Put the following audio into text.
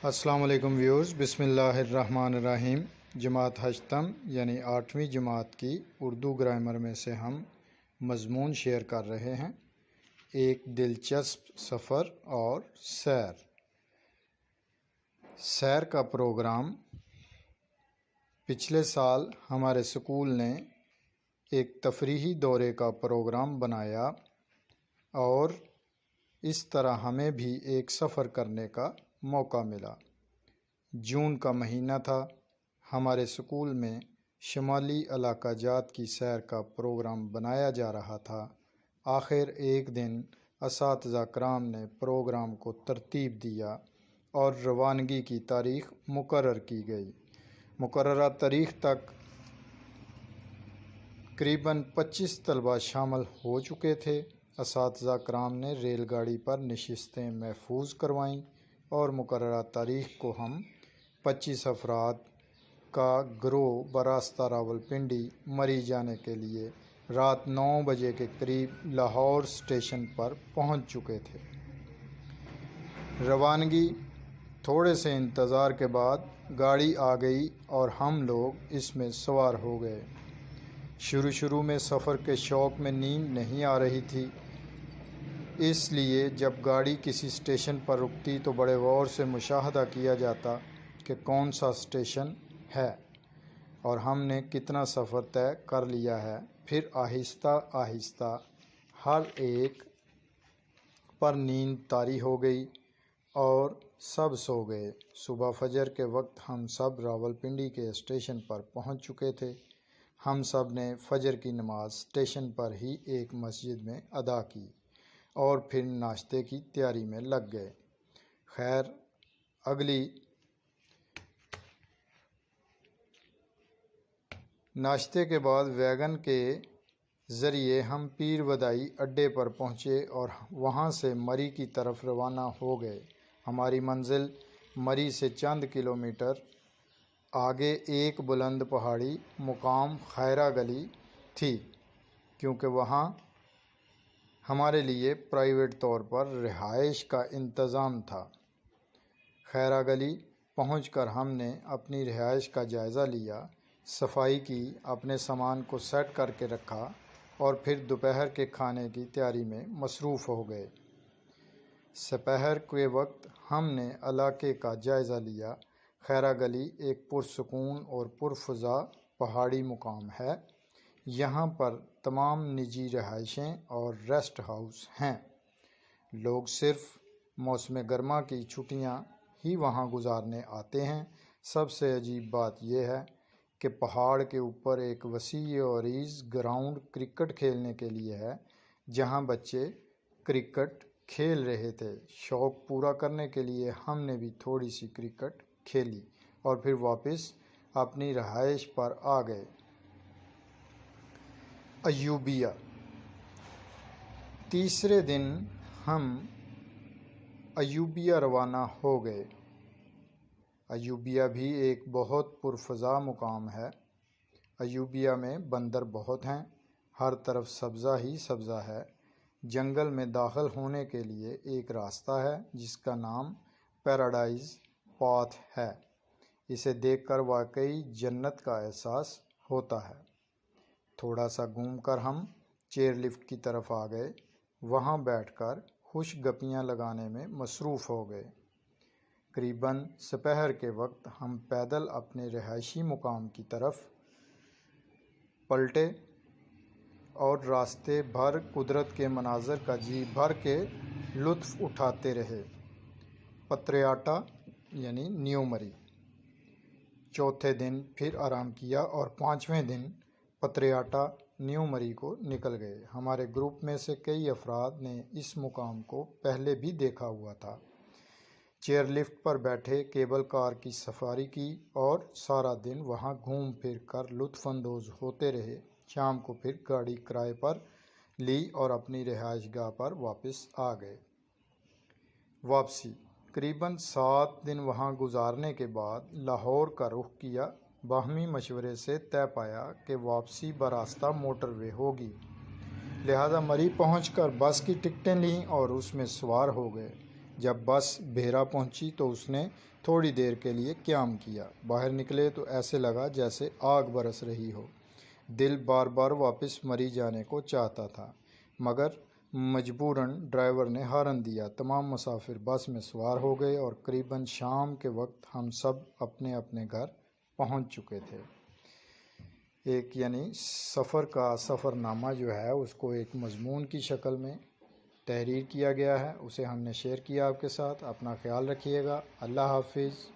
السلام علیکم ویورز، بسم اللہ الرحمن الرحیم۔ جماعت ہشتم یعنی 8ویں جماعت کی اردو گرامر میں سے ہم مضمون شیئر کر رہے ہیں، ایک دلچسپ سفر اور سیر کا پروگرام۔ پچھلے سال ہمارے اسکول نے ایک تفریحی دورے کا پروگرام بنایا اور اس طرح ہمیں بھی ایک سفر کرنے کا موقع ملا۔ جون کا مہینہ تھا، ہمارے اسکول میں شمالی علاقہ جات کی سیر کا پروگرام بنایا جا رہا تھا۔ آخر ایک دن اساتذہ کرام نے پروگرام کو ترتیب دیا اور روانگی کی تاریخ مقرر کی گئی۔ مقررہ تاریخ تک تقریباً 25 طلبہ شامل ہو چکے تھے۔ اساتذہ کرام نے ریل گاڑی پر نشستیں محفوظ کروائیں اور مقررہ تاریخ کو ہم 25 افراد کا گروہ براستہ راولپنڈی مری جانے کے لیے رات 9 بجے کے قریب لاہور اسٹیشن پر پہنچ چکے تھے۔ روانگی تھوڑے سے انتظار کے بعد گاڑی آ گئی اور ہم لوگ اس میں سوار ہو گئے۔ شروع میں سفر کے شوق میں نیند نہیں آ رہی تھی، اس لیے جب گاڑی کسی اسٹیشن پر رکتی تو بڑے غور سے مشاہدہ کیا جاتا کہ کون سا اسٹیشن ہے اور ہم نے کتنا سفر طے کر لیا ہے۔ پھر آہستہ آہستہ ہر ایک پر نیند طاری ہو گئی اور سب سو گئے۔ صبح فجر کے وقت ہم سب راولپنڈی کے اسٹیشن پر پہنچ چکے تھے۔ ہم سب نے فجر کی نماز اسٹیشن پر ہی ایک مسجد میں ادا کی اور پھر ناشتے کی تیاری میں لگ گئے۔ خیر، اگلی ناشتے کے بعد ویگن کے ذریعے ہم پیر ودائی اڈے پر پہنچے اور وہاں سے مری کی طرف روانہ ہو گئے۔ ہماری منزل مری سے چند کلومیٹر آگے ایک بلند پہاڑی مقام خیرہ گلی تھی، کیونکہ وہاں ہمارے لیے پرائیویٹ طور پر رہائش کا انتظام تھا۔ خیرہ گلی پہنچ کر ہم نے اپنی رہائش کا جائزہ لیا، صفائی کی، اپنے سامان کو سیٹ کر کے رکھا اور پھر دوپہر کے کھانے کی تیاری میں مصروف ہو گئے۔ سپہر کے وقت ہم نے علاقے کا جائزہ لیا۔ خیرہ گلی ایک پرسکون اور پرفضا پہاڑی مقام ہے۔ یہاں پر تمام نجی رہائشیں اور ریسٹ ہاؤس ہیں۔ لوگ صرف موسم گرما کی چھٹیاں ہی وہاں گزارنے آتے ہیں۔ سب سے عجیب بات یہ ہے کہ پہاڑ کے اوپر ایک وسیع و عریض گراؤنڈ کرکٹ کھیلنے کے لیے ہے، جہاں بچے کرکٹ کھیل رہے تھے۔ شوق پورا کرنے کے لیے ہم نے بھی تھوڑی سی کرکٹ کھیلی اور پھر واپس اپنی رہائش پر آ گئے۔ ایوبیہ۔ تیسرے دن ہم ایوبیہ روانہ ہو گئے۔ ایوبیہ بھی ایک بہت پرفضا مقام ہے۔ ایوبیہ میں بندر بہت ہیں، ہر طرف سبزہ ہی سبزہ ہے۔ جنگل میں داخل ہونے کے لیے ایک راستہ ہے جس کا نام پیراڈائز پاتھ ہے۔ اسے دیکھ کر واقعی جنت کا احساس ہوتا ہے۔ تھوڑا سا گھوم کر ہم چیئر لفٹ کی طرف آ گئے، وہاں بیٹھ کر خوش گپیاں لگانے میں مصروف ہو گئے۔ قریباً سپہر کے وقت ہم پیدل اپنے رہائشی مقام کی طرف پلٹے اور راستے بھر قدرت کے مناظر کا جی بھر کے لطف اٹھاتے رہے۔ پتریاٹا یعنی نیو مری۔ چوتھے دن پھر آرام کیا اور 5ویں دن پتریاٹا نیو مری کو نکل گئے۔ ہمارے گروپ میں سے کئی افراد نے اس مقام کو پہلے بھی دیکھا ہوا تھا۔ چیئر لفٹ پر بیٹھے، کیبل کار کی سفاری کی اور سارا دن وہاں گھوم پھر کر لطف اندوز ہوتے رہے۔ شام کو پھر گاڑی کرائے پر لی اور اپنی رہائش گاہ پر واپس آ گئے۔ واپسی۔ قریباً 7 دن وہاں گزارنے کے بعد لاہور کا رخ کیا۔ باہمی مشورے سے طے پایا کہ واپسی براستہ موٹر وے ہوگی، لہذا مری پہنچ کر بس کی ٹکٹیں لیں اور اس میں سوار ہو گئے۔ جب بس بھیرا پہنچی تو اس نے تھوڑی دیر کے لیے قیام کیا۔ باہر نکلے تو ایسے لگا جیسے آگ برس رہی ہو۔ دل بار بار واپس مری جانے کو چاہتا تھا، مگر مجبوراً ڈرائیور نے ہارن دیا۔ تمام مسافر بس میں سوار ہو گئے اور قریباً شام کے وقت ہم سب اپنے اپنے گھر پہنچ چکے تھے۔ ایک سفر کا سفر نامہ جو ہے اس کو ایک مضمون کی شکل میں تحریر کیا گیا ہے، اسے ہم نے شیئر کیا آپ کے ساتھ۔ اپنا خیال رکھیے گا۔ اللہ حافظ۔